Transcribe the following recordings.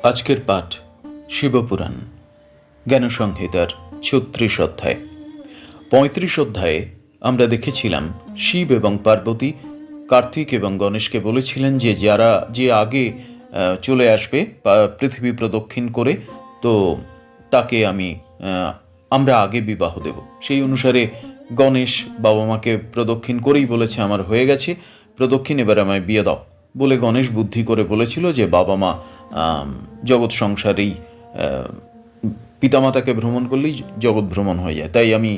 আজকের পাঠ শিবপুরাণ জ্ঞানসংহিতার ৩৬ অধ্যায়। ৩৫ অধ্যায়ে আমরা দেখেছিলাম শিব এবং পার্বতী কার্তিক এবং গণেশকে বলেছিলেন যে আগে চলে আসবে পৃথিবী প্রদক্ষিণ করে, তো তাকে আমরা আগে বিবাহ দেব। সেই অনুসারে গণেশ বাবা মাকে প্রদক্ষিণ করেই বলেছে, আমার হয়ে গেছে প্রদক্ষিণ, এবার আমায় বিয়ে দাও বলে গণেশ বুদ্ধি করে বলেছিল যে বাবা মা জগৎ সংসারেই পিতামাতাকে ভ্রমণ করলেই জগৎ ভ্রমণ হয়ে যায়, তাই আমি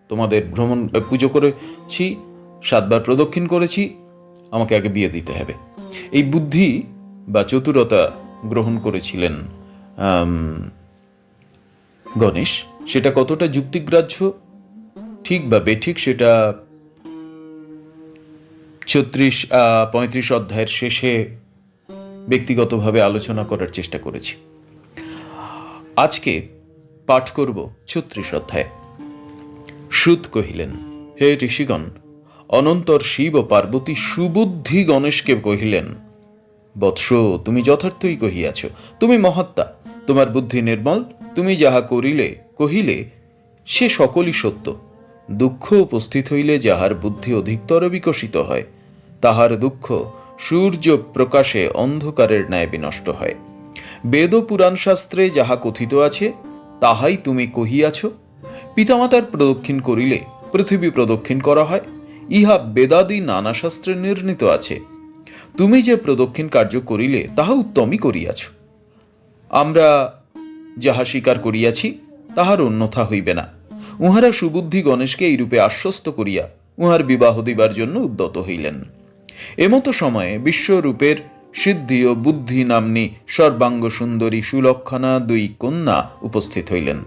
তোমাদের পুজো করেছি, 7 বার প্রদক্ষিণ করেছি, আমাকে আগে বিয়ে দিতে হবে। এই বুদ্ধি বা চতুরতা গ্রহণ করেছিলেন গণেশ। সেটা কতটা যুক্তিগ্রাহ্য ঠিক বা বেঠিক সেটা ৩৫ অধ্যায়ের শেষে ব্যক্তিগতভাবে আলোচনা করার চেষ্টা করেছি। আজকে পাঠ করব ৩৬ অধ্যায়। সুত কহিলেন, হে ঋষিগণ, অনন্তর শিব ও পার্বতী সুবুদ্ধি গণেশকে কহিলেন, বৎস, তুমি যথার্থই কহিয়াছ, তুমি মহাত্মা, তোমার বুদ্ধি নির্মল, তুমি যাহা কহিলে সে সকলই সত্য। দুঃখ উপস্থিত হইলে যাহার বুদ্ধি অধিকতর বিকশিত হয়, তাহার দুঃখ সূর্য প্রকাশে অন্ধকারের ন্যায় বিনষ্ট হয়। বেদ পুরাণ শাস্ত্রে যাহা কথিত আছে তাহাই তুমি কহিয়াছ। পিতামাতার প্রদক্ষিণ করিলে পৃথিবী প্রদক্ষিণ করা হয়, ইহা বেদাদি নানা শাস্ত্রে নির্ণীত আছে। তুমি যে প্রদক্ষিণ কার্য করিলে তাহা উত্তমই করিয়াছ। আমরা যাহা স্বীকার করিয়াছি তাহার অন্যথা হইবে না। উহারা সুবুদ্ধি গণেশকে এইরূপে আশ্বস্ত করিয়া উহার বিবাহ দিবার জন্য উদ্যত হইলেন। এমতো সময়ে বিশ্বরূপের সিদ্ধি ও বুদ্ধি নাম্নী সর্বাঙ্গ সুন্দরী সুলক্ষণা 2 কন্যা উপস্থিত হইলেন।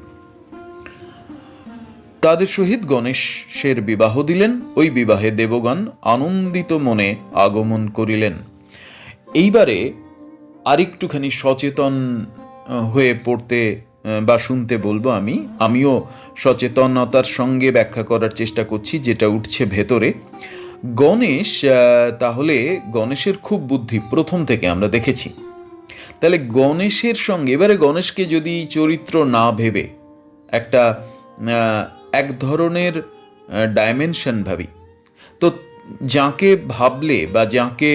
তাদের সহিত গণেশের বিবাহ দিলেন। ওই বিবাহে দেবগণ আনন্দিত মনে আগমন করিলেন। এইবারে আরেকটুখানি সচেতন হয়ে পড়তে বা শুনতে বলবো। আমিও সচেতনতার সঙ্গে ব্যাখ্যা করার চেষ্টা করছি যেটা উঠছে ভেতরে। গণেশ, তাহলে গণেশের খুব বুদ্ধি প্রথম থেকে আমরা দেখেছি। তাহলে গণেশের সঙ্গে এবারে গণেশকে যদি চরিত্র না ভেবে একটা এক ধরনের ডাইমেনশন ভাবি, তো যাকে ভাবলে বা যাকে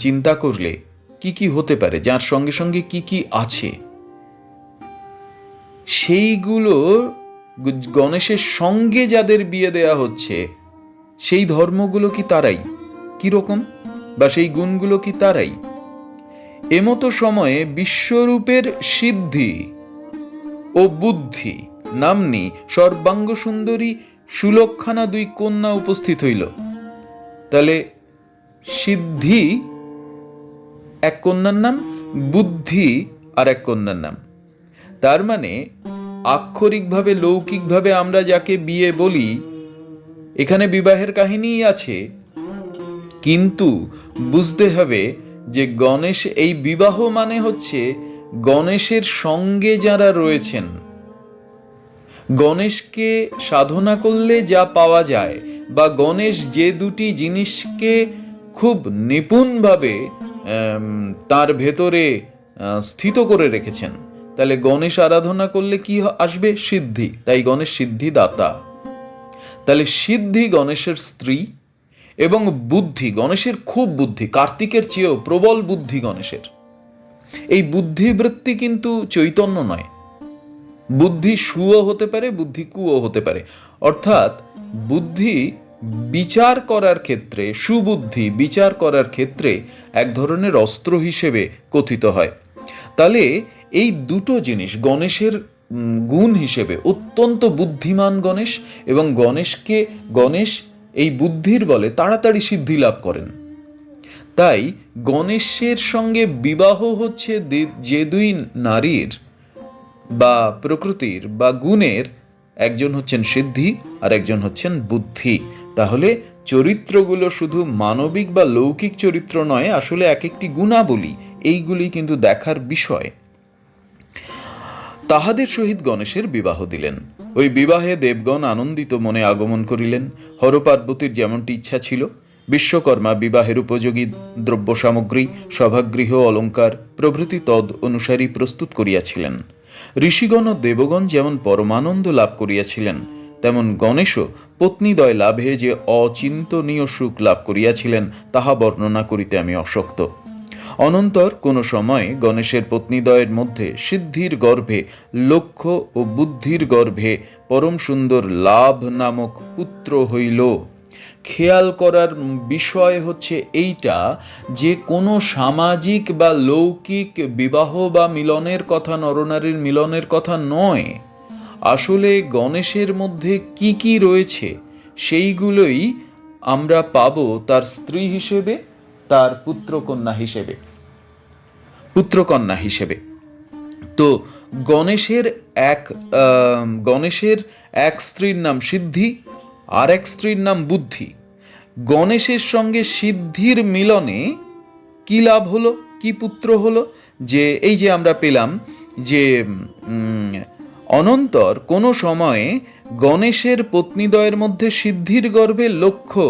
চিন্তা করলে কি কি হতে পারে, যার সঙ্গে সঙ্গে কি কি আছে, সেইগুলো গণেশের সঙ্গে যাদের বিয়ে দেয়া হচ্ছে সেই ধর্মগুলো কি তারাই, কিরকম, বা সেই গুণগুলো কি তারাই? এমতো সময়ে বিশ্বরূপের সিদ্ধি ও বুদ্ধি নাম্নী সর্বাঙ্গ সুন্দরী সুলক্ষণা 2 কন্যা উপস্থিত হইল। তাহলে সিদ্ধি এক কন্যার নাম, বুদ্ধি আর এক কন্যার নাম। তার মানে আক্ষরিকভাবে লৌকিকভাবে আমরা যাকে বিয়ে বলি, এখানে বিবাহের কাহিনীই আছে, কিন্তু বুঝতে হবে যে গণেশ, এই বিবাহ মানে হচ্ছে গণেশের সঙ্গে যারা রয়েছেন, গণেশকে সাধনা করলে যা পাওয়া যায়, বা গণেশ যে 2টি জিনিসকে খুব নিপুণভাবে তার ভেতরে স্থিত করে রেখেছেন, তাহলে গণেশ আরাধনা করলে কি আসবে? সিদ্ধি। তাই গণেশ সিদ্ধিদাতা। তাহলে সিদ্ধি গণেশের স্ত্রী, এবং বুদ্ধি গণেশের খুব বুদ্ধি, কার্তিকের চেয়েও প্রবল বুদ্ধি গণেশের। এই বুদ্ধিবৃত্তি কিন্তু চৈতন্য নয়। বুদ্ধি সুও হতে পারে, বুদ্ধি কুও হতে পারে। অর্থাৎ বুদ্ধি বিচার করার ক্ষেত্রে, সুবুদ্ধি বিচার করার ক্ষেত্রে এক ধরনের অস্ত্র হিসেবে কথিত হয়। তাহলে এই দুটো জিনিস গণেশের গুণ হিসেবে অত্যন্ত বুদ্ধিমান গণেশ, এবং গণেশ এই বুদ্ধির বলে তাড়াতাড়ি সিদ্ধি লাভ করেন। তাই গণেশের সঙ্গে বিবাহ হচ্ছে যে 2 নারীর বা প্রকৃতির বা গুণের, একজন হচ্ছেন সিদ্ধি আর একজন হচ্ছেন বুদ্ধি। তাহলে চরিত্রগুলো শুধু মানবিক বা লৌকিক চরিত্র নয়, আসলে এক একটি গুণাবলী, এইগুলি কিন্তু দেখার বিষয়। তাহাদের সহিত গণেশের বিবাহ দিলেন। ওই বিবাহে দেবগণ আনন্দিত মনে আগমন করিলেন। হরপার্বতীর যেমনটি ইচ্ছা ছিল বিশ্বকর্মা বিবাহের উপযোগী দ্রব্য সামগ্রী, সভাগৃহ, অলঙ্কার প্রভৃতি তদ অনুসারী প্রস্তুত করিয়াছিলেন। ঋষিগণ ও দেবগণ যেমন পরমানন্দ লাভ করিয়াছিলেন, তেমন গণেশও পত্নীদ্বয় লাভে যে অচিন্তনীয় সুখ লাভ করিয়াছিলেন তাহা বর্ণনা করিতে আমি অশক্ত। অনন্তর কোন সময় গণেশের পত্নীদ্বয়ের মধ্যে সিদ্ধির গর্ভে লক্ষ্য ও বুদ্ধির গর্ভে পরম সুন্দর লাভ নামক পুত্র হইল। খেয়াল করার বিষয় হচ্ছে এইটা যে কোনো সামাজিক বা লৌকিক বিবাহ বা মিলনের কথা, নরনারীর মিলনের কথা নয়। আসলে গণেশের মধ্যে কি কি রয়েছে সেইগুলোই আমরা পাবো তার স্ত্রী হিসেবে, তার পুত্রকন্যা হিসেবে। তো গণেশের এক স্ত্রীর নাম সিদ্ধি, আর এক স্ত্রীর নাম বুদ্ধি। গণেশের সঙ্গে সিদ্ধির মিলনে কি লাভ হলো, কি পুত্র হলো, যে এই যে আমরা পেলাম যে অনন্তর কোনো সময়ে গণেশের পত্নীদ্বয়ের মধ্যে সিদ্ধির গর্ভে লক্ষ্য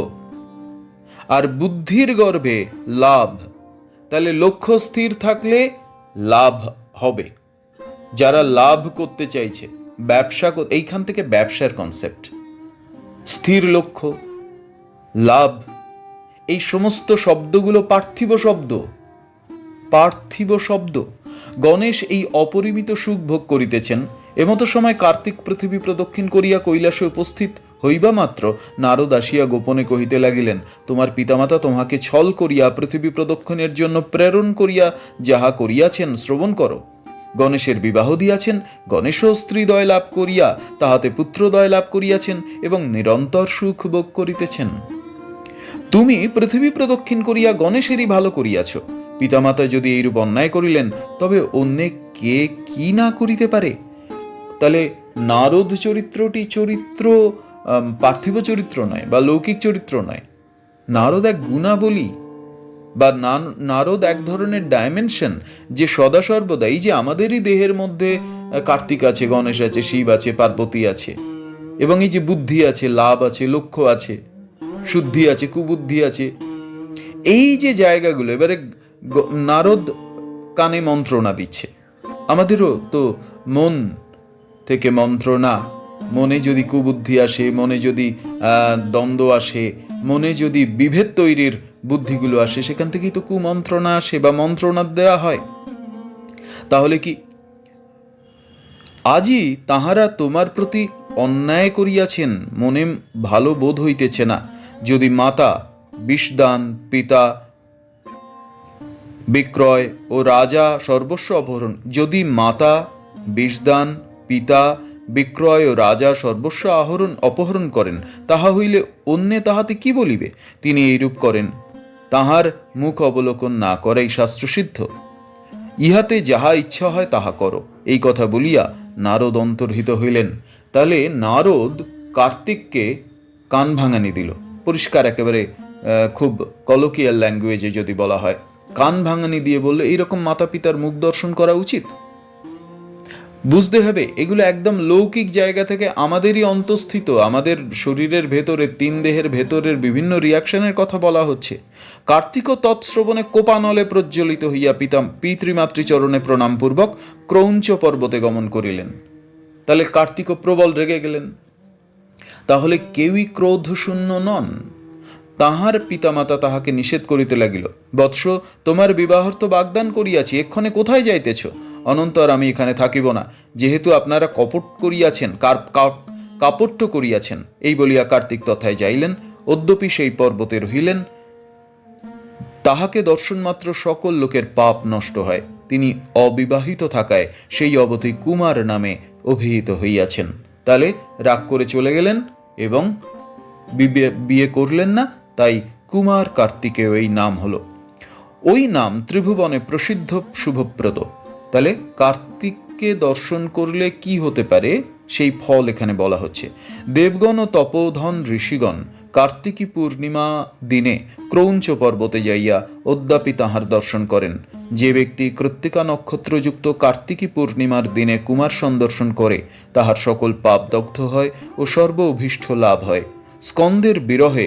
আর বুদ্ধির গর্ভে লাভ। তাহলে লক্ষ্য স্থির থাকলে লাভ হবে। যারা লাভ করতে চাইছে, ব্যবসা, এইখান থেকে ব্যবসার কনসেপ্ট, স্থির লক্ষ্য, লাভ, এই সমস্ত শব্দগুলো পার্থিব শব্দ। গণেশ এই অপরিমিত সুখ ভোগ করিতেছেন। এমতো সময় কার্তিক পৃথিবী প্রদক্ষিণ করিয়া কৈলাসে উপস্থিত হইবা মাত্র নারদ আসিয়া গোপনে কহিতে লাগিলেন, তোমার পিতামাতা তোমাকে ছল করিয়া পৃথিবী প্রদক্ষিণের জন্য প্রেরণ করিয়া যাহা করিয়াছেন শ্রবণ করো। গণেশের বিবাহ দিয়াছেন, গণেশও স্ত্রীদ্বয় লাভ করিয়া তাহাতে পুত্রদ্বয় লাভ করিয়াছেন এবং নিরন্তর সুখ ভোগ করিতেছেন। তুমি পৃথিবী প্রদক্ষিণ করিয়া গণেশেরই ভালো করিয়াছ। পিতামাতা যদি এইরূপ অন্যায় করিলেন, তবে অন্য কে কি না করিতে পারে? তাহলে নারদ চরিত্র পার্থিব চরিত্র নয় বা লৌকিক চরিত্র নয়। নারদ এক গুণাবলী বা নারদ এক ধরনের ডাইমেনশন, যে সদা সর্বদা, এই যে আমাদেরই দেহের মধ্যে কার্তিক আছে, গণেশ আছে, শিব আছে, পার্বতী আছে, এবং এই যে বুদ্ধি আছে, লাভ আছে, লক্ষ্য আছে, শুদ্ধি আছে, কুবুদ্ধি আছে, এই যে জায়গাগুলো, এবারে নারদ কানে মন্ত্রণা দিচ্ছে। আমাদেরও তো মন থেকে মন্ত্রণা, মনে যদি কুবুদ্ধি আসে, মনে যদি দ্বন্দ্ব আসে, মনে যদি বিভেদ তৈরির বুদ্ধিগুলো আসে, সেখান থেকেই তো কুমন্ত্রণা আসে বা মন্ত্রণা দেওয়া হয়। তাহলে কি আজই তাহারা তোমার প্রতি অন্যায় করিয়াছেন, মনে ভালো বোধ হইতেছে না। যদি মাতা বিষদান, পিতা বিক্রয় ও রাজা সর্বস্ব অপহরণ, যদি মাতা বিষদান, পিতা বিক্রয় ও রাজা সর্বস্ব অপহরণ করেন, তাহা হইলে অন্যে তাহাতে কি বলিবে? তিনি এইরূপ করেন, তাহার মুখ অবলোকন না করাই শাস্ত্রসিদ্ধ। ইহাতে যাহা ইচ্ছা হয় তাহা করো, এই কথা বলিয়া নারদ অন্তর্হিত হইলেন। তাহলে নারদ কার্তিককে কান ভাঙানি দিল। পরিষ্কার একেবারে খুব কলোকিয়াল ল্যাঙ্গুয়েজে যদি বলা হয়, কান ভাঙানি দিয়ে বললে এইরকম মাতা পিতার মুখ দর্শন করা উচিত। বুঝতে হবে এগুলো একদম লৌকিক জায়গা থেকে আমাদেরই অন্তঃস্থিত, আমাদের শরীরের ভেতরে, তিন দেহের ভেতরের বিভিন্ন রিয়াকশনের কথা বলা হচ্ছে। কার্তিক তৎশ্রবণে কোপানলে প্রজ্বলিত হইয়া পিতৃমাতৃচরণে প্রণামপূর্বক ক্রৌঞ্চ পর্বতে গমন করিলেন। তাহলে কার্তিক প্রবল রেগে গেলেন। তাহলে কেউই ক্রোধ শূন্য নন। তাহার পিতামাতা তাহাকে নিষেধ করিতে লাগিল, বৎস, তোমার বিবাহার্থ বাগদান করিয়াছি, এক্ষণে কোথায় যাইতেছ? অনন্তর আমি এখানে থাকিব না, যেহেতু আপনারা কাপট্য করিয়াছেন। এই বলিয়া কার্তিক তথায় যাইলেন। অদ্যপি সেই পর্বতে রহিলেন। তাহাকে দর্শন মাত্র সকল লোকের পাপ নষ্ট হয়। তিনি অবিবাহিত থাকায় সেই অবধি কুমার নামে অভিহিত হইয়াছেন। তাহলে রাগ করে চলে গেলেন এবং বিয়ে করলেন না, তাই কুমার কার্তিকেয় এই নাম হলো। ওই নাম ত্রিভুবনে প্রসিদ্ধ, শুভপ্রদ। তাহলে কার্তিককে দর্শন করলে কি হতে পারে সেই ফল এখানে বলা হচ্ছে। দেবগণ ও তপোধন ঋষিগণ কার্তিকী পূর্ণিমা দিনে ক্রৌঞ্চ পর্বতে যাইয়া অদ্যাপি তাহার দর্শন করেন। যে ব্যক্তি কৃত্তিকা নক্ষত্রযুক্ত কার্তিকী পূর্ণিমার দিনে কুমার সন্দর্শন করে, তাহার সকল পাপ দগ্ধ হয় ও সর্ব অভীষ্ট লাভ হয়। স্কন্দের বিরহে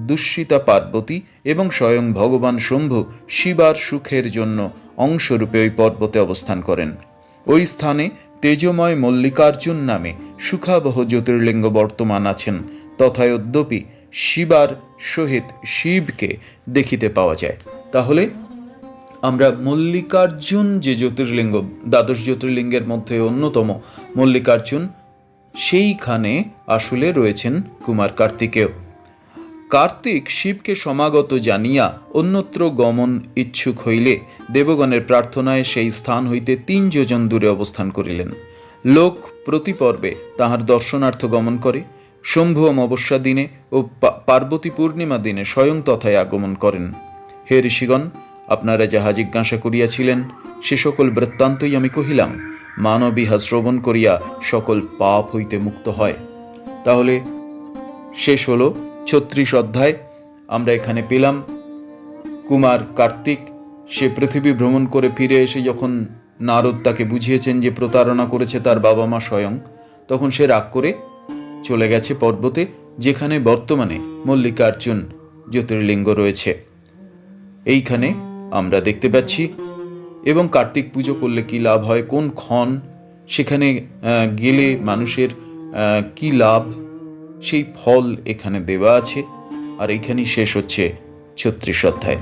দুশ্চিতা পার্বতী এবং স্বয়ং ভগবান শম্ভু শিবার সুখের জন্য অংশরূপে ওই পর্বতে অবস্থান করেন। ওই স্থানে তেজময় মল্লিকার্জুন নামে সুখাবহ জ্যোতির্লিঙ্গ বর্তমান আছেন, তথা যদ্যপি শিবার সহিত শিবকে দেখিতে পাওয়া যায়। তাহলে আমরা মল্লিকার্জুন যে জ্যোতির্লিঙ্গ, দ্বাদশ জ্যোতির্লিঙ্গের মধ্যে অন্যতম মল্লিকার্জুন, সেইখানে আসলে রয়েছেন কুমার কার্তিকেয়। কার্তিক শিবকে সমাগত জানিয়া অন্যত্র গমন ইচ্ছুক হইলে দেবগণের প্রার্থনায় সেই স্থান হইতে 3 যোজন দূরে অবস্থান করিলেন। লোক প্রতি পর্বে তাহার দর্শনার্থ গমন করে। শম্ভু অমাবস্যা দিনে ও পার্বতী পূর্ণিমা দিনে স্বয়ং তথায় আগমন করেন। হে ঋষিগণ, আপনারা যাহা জিজ্ঞাসা করিয়াছিলেন সে সকল বৃত্তান্তই আমি কহিলাম। মানব ইহা শ্রবণ করিয়া সকল পাপ হইতে মুক্ত হয়। তাহলে শেষ হলো 36 অধ্যায়। আমরা এখানে পেলাম কুমার কার্তিক, সে পৃথিবী ভ্রমণ করে ফিরে এসে যখন নারদ তাকে বুঝিয়েছেন যে প্রতারণা করেছে তার বাবা মা স্বয়ং, তখন সে রাগ করে চলে গেছে পর্বতে, যেখানে বর্তমানে মল্লিকার্জুন জ্যোতির্লিঙ্গ রয়েছে। এইখানে আমরা দেখতে পাচ্ছি। এবং কার্তিক পুজো করলে কি লাভ হয়, কোন ক্ষণ সেখানে গেলে মানুষের কি লাভ, সেই ফল এখানে দেওয়া আছে। আর এইখানেই শেষ হচ্ছে 36 অধ্যায়।